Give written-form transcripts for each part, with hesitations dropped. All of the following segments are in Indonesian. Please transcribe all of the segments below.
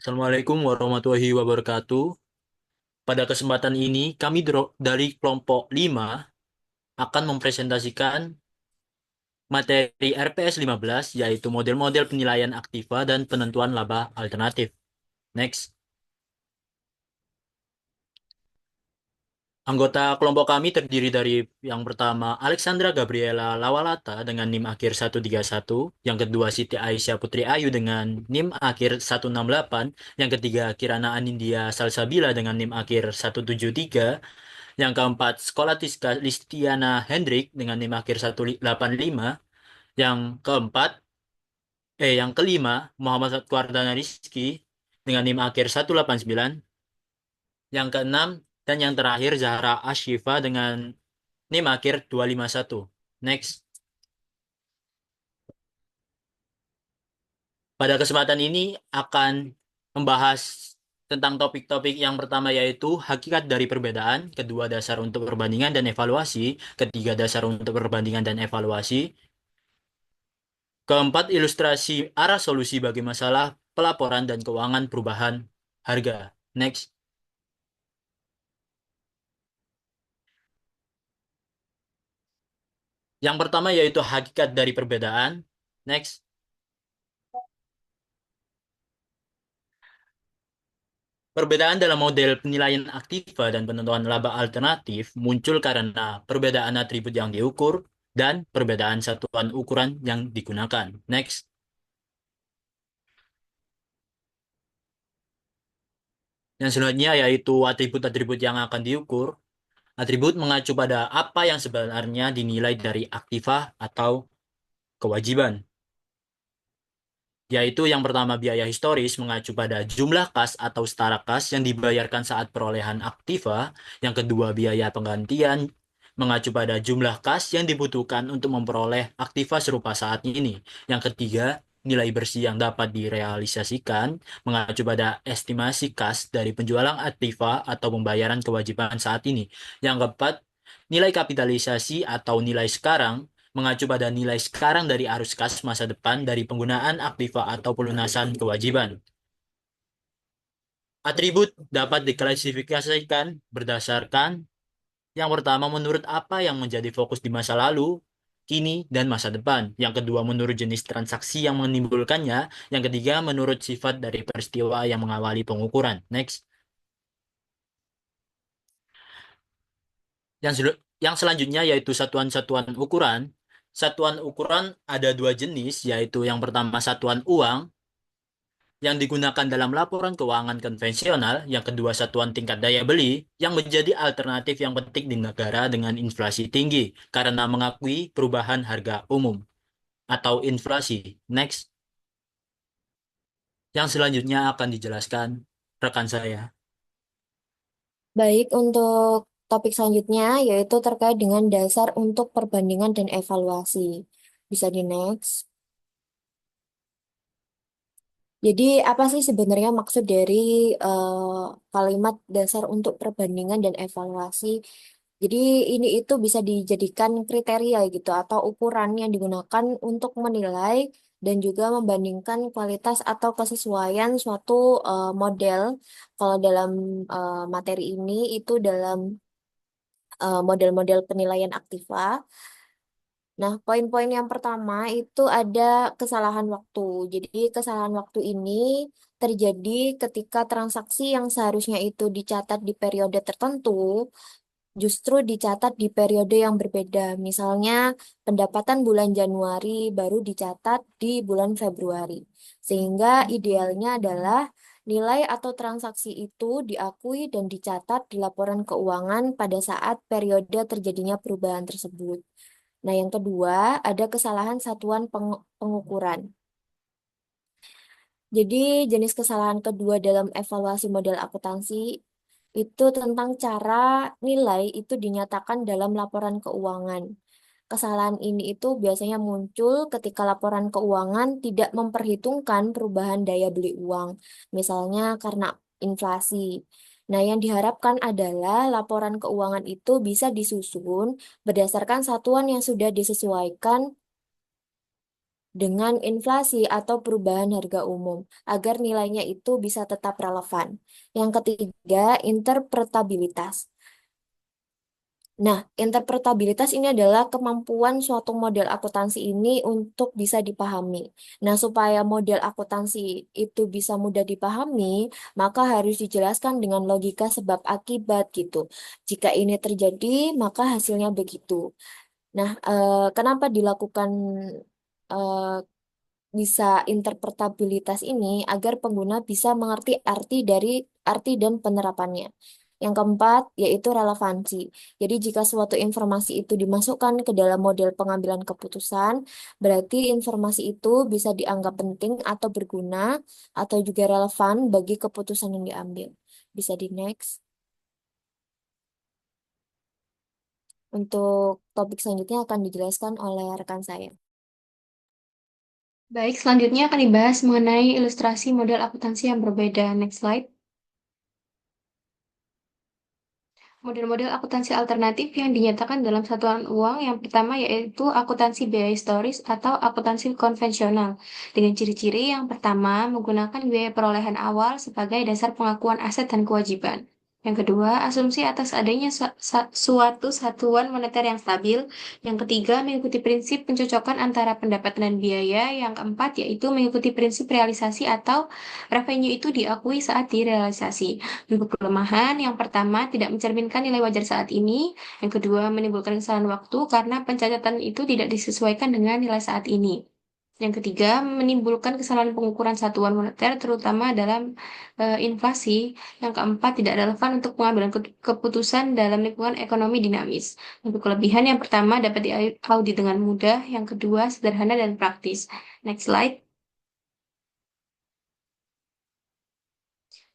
Assalamualaikum warahmatullahi wabarakatuh. Pada kesempatan ini, kami dari kelompok 5 akan mempresentasikan materi RPS 15, yaitu model-model penilaian aktiva dan penentuan laba alternatif. Next. Anggota kelompok kami terdiri dari yang pertama Alexandra Gabriela Lawalata dengan NIM akhir 131, yang kedua Siti Aisyah Putri Ayu dengan NIM akhir 168, yang ketiga Kirana Anindya Salsabila dengan NIM akhir 173, yang keempat, Skolastiska Listiana Hendrik dengan NIM akhir 185. Yang keempat, yang kelima, Muhammad Satwardana Rizky dengan NIM akhir 189. Yang keenam, dan yang terakhir, Zahra Ashifa dengan NIM akhir 251. Next. Pada kesempatan ini akan membahas tentang topik-topik yang pertama yaitu hakikat dari perbedaan, kedua dasar untuk perbandingan dan evaluasi, ketiga dasar untuk perbandingan dan evaluasi, keempat, ilustrasi arah solusi bagi masalah pelaporan dan keuangan perubahan harga. Next. Yang pertama yaitu hakikat dari perbedaan. Next. Perbedaan dalam model penilaian aktiva dan penentuan laba alternatif muncul karena perbedaan atribut yang diukur dan perbedaan satuan ukuran yang digunakan. Next. Yang selanjutnya yaitu atribut-atribut yang akan diukur. Atribut mengacu pada apa yang sebenarnya dinilai dari aktiva atau kewajiban, yaitu yang pertama biaya historis mengacu pada jumlah kas atau setara kas yang dibayarkan saat perolehan aktiva, yang kedua biaya penggantian mengacu pada jumlah kas yang dibutuhkan untuk memperoleh aktiva serupa saat ini, yang ketiga nilai bersih yang dapat direalisasikan mengacu pada estimasi kas dari penjualan aktiva atau pembayaran kewajiban saat ini, yang keempat nilai kapitalisasi atau nilai sekarang mengacu pada nilai sekarang dari arus kas masa depan dari penggunaan aktiva atau pelunasan kewajiban. Atribut dapat diklasifikasikan berdasarkan yang pertama menurut apa yang menjadi fokus di masa lalu, kini, dan masa depan. Yang kedua menurut jenis transaksi yang menimbulkannya. Yang ketiga menurut sifat dari peristiwa yang mengawali pengukuran. Next. Yang selanjutnya yaitu satuan-satuan ukuran. Satuan ukuran ada dua jenis, yaitu yang pertama satuan uang yang digunakan dalam laporan keuangan konvensional, yang kedua satuan tingkat daya beli, yang menjadi alternatif yang penting di negara dengan inflasi tinggi karena mengakui perubahan harga umum atau inflasi. Next, yang selanjutnya akan dijelaskan rekan saya. Baik, untuk topik selanjutnya yaitu terkait dengan dasar untuk perbandingan dan evaluasi. Bisa di next. Jadi, apa sih sebenarnya maksud dari kalimat dasar untuk perbandingan dan evaluasi? Jadi, ini itu bisa dijadikan kriteria gitu atau ukuran yang digunakan untuk menilai dan juga membandingkan kualitas atau kesesuaian suatu model. Kalau dalam materi ini itu dalam model-model penilaian aktiva. Nah, poin-poin yang pertama itu ada kesalahan waktu. Jadi, kesalahan waktu ini terjadi ketika transaksi yang seharusnya itu dicatat di periode tertentu, justru dicatat di periode yang berbeda. Misalnya, pendapatan bulan Januari baru dicatat di bulan Februari. Sehingga idealnya adalah nilai atau transaksi itu diakui dan dicatat di laporan keuangan pada saat periode terjadinya perubahan tersebut. Nah, yang kedua, ada kesalahan satuan pengukuran. Jadi, jenis kesalahan kedua dalam evaluasi model akuntansi itu tentang cara nilai itu dinyatakan dalam laporan keuangan. Kesalahan ini itu biasanya muncul ketika laporan keuangan tidak memperhitungkan perubahan daya beli uang, misalnya karena inflasi. Nah, yang diharapkan adalah laporan keuangan itu bisa disusun berdasarkan satuan yang sudah disesuaikan dengan inflasi atau perubahan harga umum agar nilainya itu bisa tetap relevan. Yang ketiga, interpretabilitas. Nah, interpretabilitas ini adalah kemampuan suatu model akuntansi ini untuk bisa dipahami. Nah, supaya model akuntansi itu bisa mudah dipahami, maka harus dijelaskan dengan logika sebab akibat gitu. Jika ini terjadi, maka hasilnya begitu. Nah, kenapa dilakukan eh, bisa interpretabilitas ini agar pengguna bisa mengerti arti dan penerapannya. Yang keempat yaitu relevansi. Jadi jika suatu informasi itu dimasukkan ke dalam model pengambilan keputusan, berarti informasi itu bisa dianggap penting atau berguna atau juga relevan bagi keputusan yang diambil. Bisa di next. Untuk topik selanjutnya akan dijelaskan oleh rekan saya. Baik, selanjutnya akan dibahas mengenai ilustrasi model akuntansi yang berbeda. Next slide. Model-model akuntansi alternatif yang dinyatakan dalam satuan uang yang pertama yaitu akuntansi biaya historis atau akuntansi konvensional. Dengan ciri-ciri yang pertama menggunakan biaya perolehan awal sebagai dasar pengakuan aset dan kewajiban. Yang kedua, asumsi atas adanya suatu satuan moneter yang stabil. Yang ketiga, mengikuti prinsip pencocokan antara pendapatan dan biaya. Yang keempat, yaitu mengikuti prinsip realisasi atau revenue itu diakui saat direalisasi. Untuk kelemahan, yang pertama tidak mencerminkan nilai wajar saat ini, yang kedua menimbulkan kesalahan waktu karena pencatatan itu tidak disesuaikan dengan nilai saat ini. Yang ketiga, menimbulkan kesalahan pengukuran satuan moneter, terutama dalam inflasi. Yang keempat, tidak relevan untuk pengambilan keputusan dalam lingkungan ekonomi dinamis. Untuk kelebihan, yang pertama dapat diaudit dengan mudah, yang kedua sederhana dan praktis. Next slide.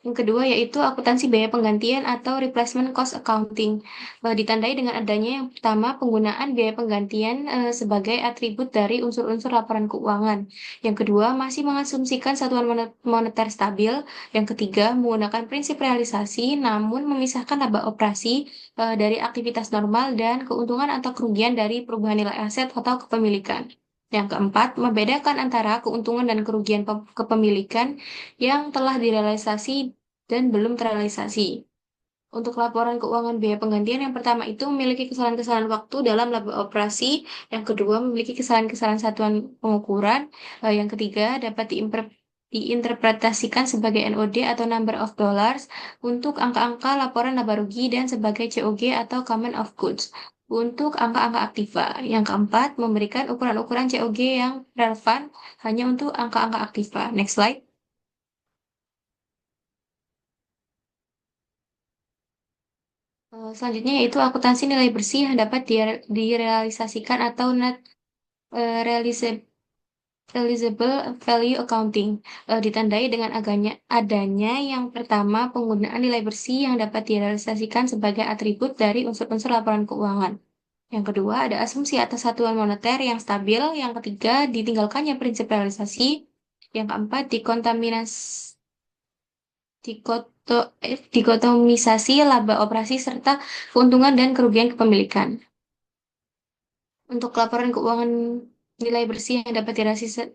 Yang kedua yaitu akuntansi biaya penggantian atau replacement cost accounting. Ditandai dengan adanya yang pertama penggunaan biaya penggantian sebagai atribut dari unsur-unsur laporan keuangan. Yang kedua masih mengasumsikan satuan moneter stabil. Yang ketiga menggunakan prinsip realisasi namun memisahkan laba operasi dari aktivitas normal dan keuntungan atau kerugian dari perubahan nilai aset atau kepemilikan. Yang keempat, membedakan antara keuntungan dan kerugian kepemilikan yang telah direalisasi dan belum terrealisasi. Untuk laporan keuangan biaya penggantian yang pertama itu memiliki kesalahan-kesalahan waktu dalam laba operasi, yang kedua memiliki kesalahan-kesalahan satuan pengukuran, yang ketiga dapat diinterpretasikan sebagai NOD atau number of dollars untuk angka-angka laporan laba rugi dan sebagai COG atau common of goods untuk angka-angka aktiva. Yang keempat, memberikan ukuran-ukuran COG yang relevan hanya untuk angka-angka aktiva. Next slide. Selanjutnya yaitu akuntansi nilai bersih yang dapat direalisasikan atau net realizable value accounting. Ditandai dengan adanya yang pertama penggunaan nilai bersih yang dapat direalisasikan sebagai atribut dari unsur-unsur laporan keuangan. Yang kedua ada asumsi atas satuan moneter yang stabil. Yang ketiga ditinggalkannya prinsip realisasi. Yang keempat dikotomisasi laba operasi serta keuntungan dan kerugian kepemilikan. Untuk laporan keuangan nilai bersih yang dapat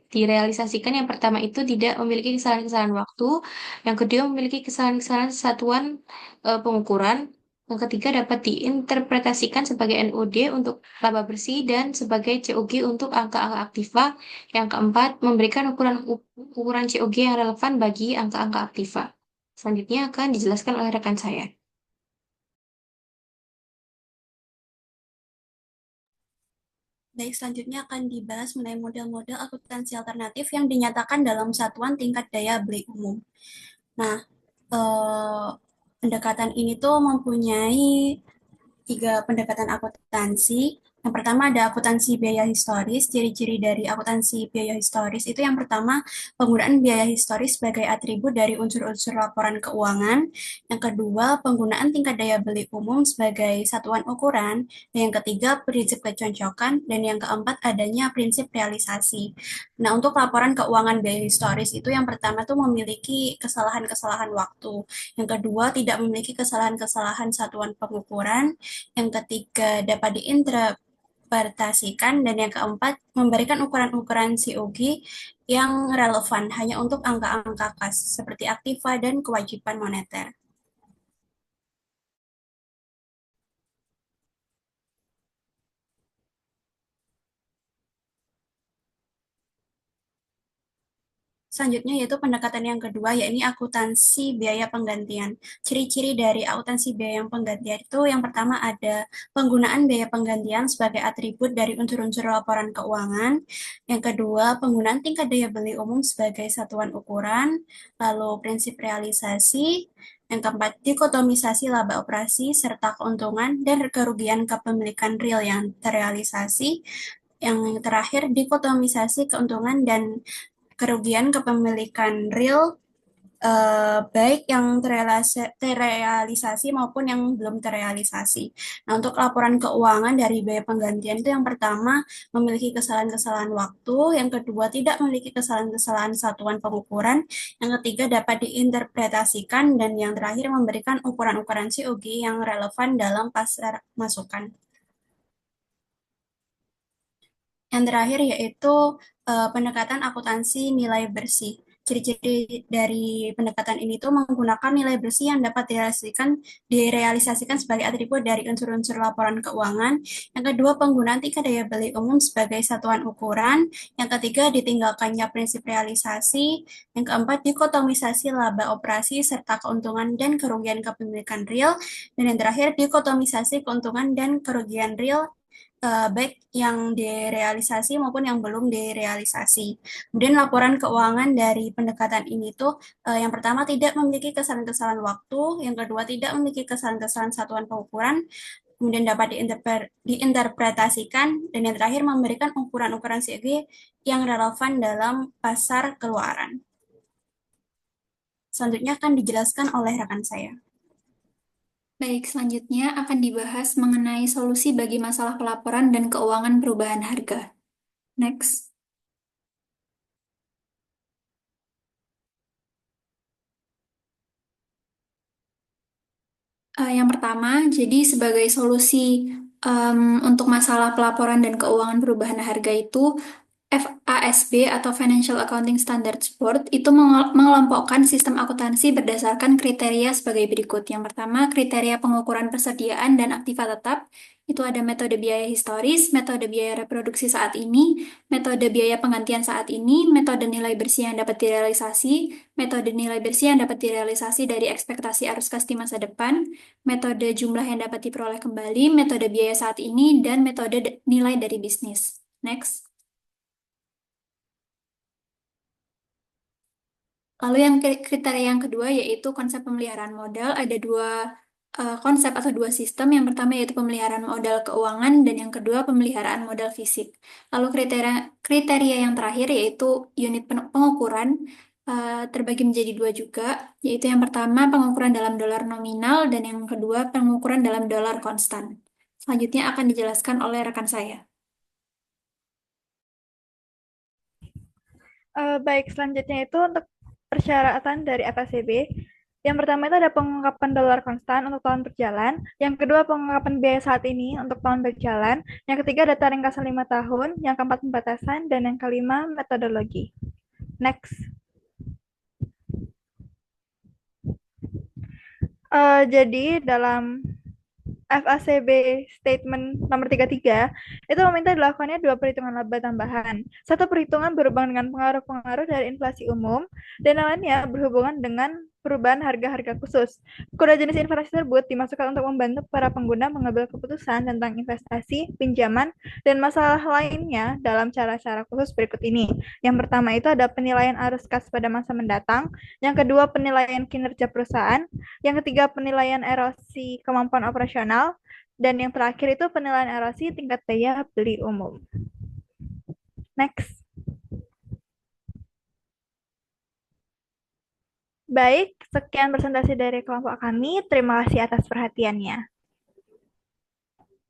direalisasikan, yang pertama itu tidak memiliki kesalahan-kesalahan waktu, yang kedua memiliki kesalahan-kesalahan satuan pengukuran, yang ketiga dapat diinterpretasikan sebagai NOD untuk laba bersih dan sebagai COG untuk angka-angka aktiva, yang keempat memberikan ukuran COG yang relevan bagi angka-angka aktiva. Selanjutnya akan dijelaskan oleh rekan saya. Baik, selanjutnya akan dibahas mengenai model-model akuntansi alternatif yang dinyatakan dalam satuan tingkat daya beli umum. Nah, pendekatan ini tuh mempunyai 3 pendekatan akuntansi. Yang pertama ada akuntansi biaya historis. Ciri-ciri dari akuntansi biaya historis itu yang pertama penggunaan biaya historis sebagai atribut dari unsur-unsur laporan keuangan. Yang kedua penggunaan tingkat daya beli umum sebagai satuan ukuran. Dan yang ketiga prinsip kecocokan. Dan yang keempat adanya prinsip realisasi. Nah untuk laporan keuangan biaya historis itu yang pertama tuh memiliki kesalahan-kesalahan waktu. Yang kedua tidak memiliki kesalahan-kesalahan satuan pengukuran. Yang ketiga dapat diinterpretasikan, dan yang keempat, memberikan ukuran-ukuran COG yang relevan hanya untuk angka-angka kas, seperti aktiva dan kewajiban moneter. Selanjutnya yaitu pendekatan yang kedua, yakni akuntansi biaya penggantian. Ciri-ciri dari akuntansi biaya penggantian itu yang pertama ada penggunaan biaya penggantian sebagai atribut dari unsur-unsur laporan keuangan. Yang kedua, penggunaan tingkat daya beli umum sebagai satuan ukuran. Lalu prinsip realisasi. Yang keempat, dikotomisasi laba operasi serta keuntungan dan kerugian kepemilikan real yang terrealisasi. Yang terakhir, dikotomisasi keuntungan dan kerugian kepemilikan real, baik yang terrealisasi maupun yang belum terrealisasi. Nah, untuk laporan keuangan dari biaya penggantian itu yang pertama memiliki kesalahan-kesalahan waktu, yang kedua tidak memiliki kesalahan-kesalahan satuan pengukuran, yang ketiga dapat diinterpretasikan, dan yang terakhir memberikan ukuran-ukuran COG yang relevan dalam pasar masukan. Yang terakhir yaitu pendekatan akuntansi nilai bersih. Ciri-ciri dari pendekatan ini tuh menggunakan nilai bersih yang dapat direalisasikan sebagai atribut dari unsur-unsur laporan keuangan. Yang kedua, penggunaan tingkat daya beli umum sebagai satuan ukuran. Yang ketiga, ditinggalkannya prinsip realisasi. Yang keempat, dikotomisasi laba operasi serta keuntungan dan kerugian kepemilikan real. Dan yang terakhir, dikotomisasi keuntungan dan kerugian real, baik yang direalisasi maupun yang belum direalisasi. Kemudian laporan keuangan dari pendekatan ini tuh yang pertama tidak memiliki kesalahan-kesalahan waktu, yang kedua tidak memiliki kesalahan-kesalahan satuan pengukuran, kemudian dapat diinterpretasikan, dan yang terakhir memberikan ukuran-ukuran COG yang relevan dalam pasar keluaran. Selanjutnya akan dijelaskan oleh rekan saya. Baik, selanjutnya akan dibahas mengenai solusi bagi masalah pelaporan dan keuangan perubahan harga. Next. Yang pertama, jadi sebagai solusi untuk masalah pelaporan dan keuangan perubahan harga itu, FASB atau Financial Accounting Standards Board itu mengelompokkan sistem akuntansi berdasarkan kriteria sebagai berikut. Yang pertama, kriteria pengukuran persediaan dan aktiva tetap. Itu ada metode biaya historis, metode biaya reproduksi saat ini, metode biaya penggantian saat ini, metode nilai bersih yang dapat direalisasi, metode nilai bersih yang dapat direalisasi dari ekspektasi arus kas di masa depan, metode jumlah yang dapat diperoleh kembali, metode biaya saat ini, dan metode nilai dari bisnis. Next. Lalu yang kriteria yang kedua yaitu konsep pemeliharaan modal. Ada dua konsep atau dua sistem. Yang pertama yaitu pemeliharaan modal keuangan dan yang kedua pemeliharaan modal fisik. Lalu kriteria yang terakhir yaitu unit pengukuran terbagi menjadi dua juga, yaitu yang pertama pengukuran dalam dolar nominal dan yang kedua pengukuran dalam dolar konstan. Selanjutnya akan dijelaskan oleh rekan saya. Baik, selanjutnya itu untuk persyaratan dari FASB. Yang pertama itu ada pengungkapan dolar konstan untuk tahun berjalan. Yang kedua, pengungkapan biaya saat ini untuk tahun berjalan. Yang ketiga, data ringkasan 5 tahun. Yang keempat, pembatasan. Dan yang kelima, metodologi. Next. Jadi dalam FASB Statement nomor 33 itu meminta dilakukannya dua perhitungan laba tambahan. Satu perhitungan berhubungan dengan pengaruh-pengaruh dari inflasi umum dan lainnya berhubungan dengan perubahan harga-harga khusus. Kode jenis informasi tersebut dimasukkan untuk membantu para pengguna mengambil keputusan tentang investasi, pinjaman, dan masalah lainnya dalam cara-cara khusus berikut ini. Yang pertama itu ada penilaian arus kas pada masa mendatang, yang kedua penilaian kinerja perusahaan, yang ketiga penilaian erosi kemampuan operasional, dan yang terakhir itu penilaian erosi tingkat daya beli umum. Next. Baik, sekian presentasi dari kelompok kami. Terima kasih atas perhatiannya.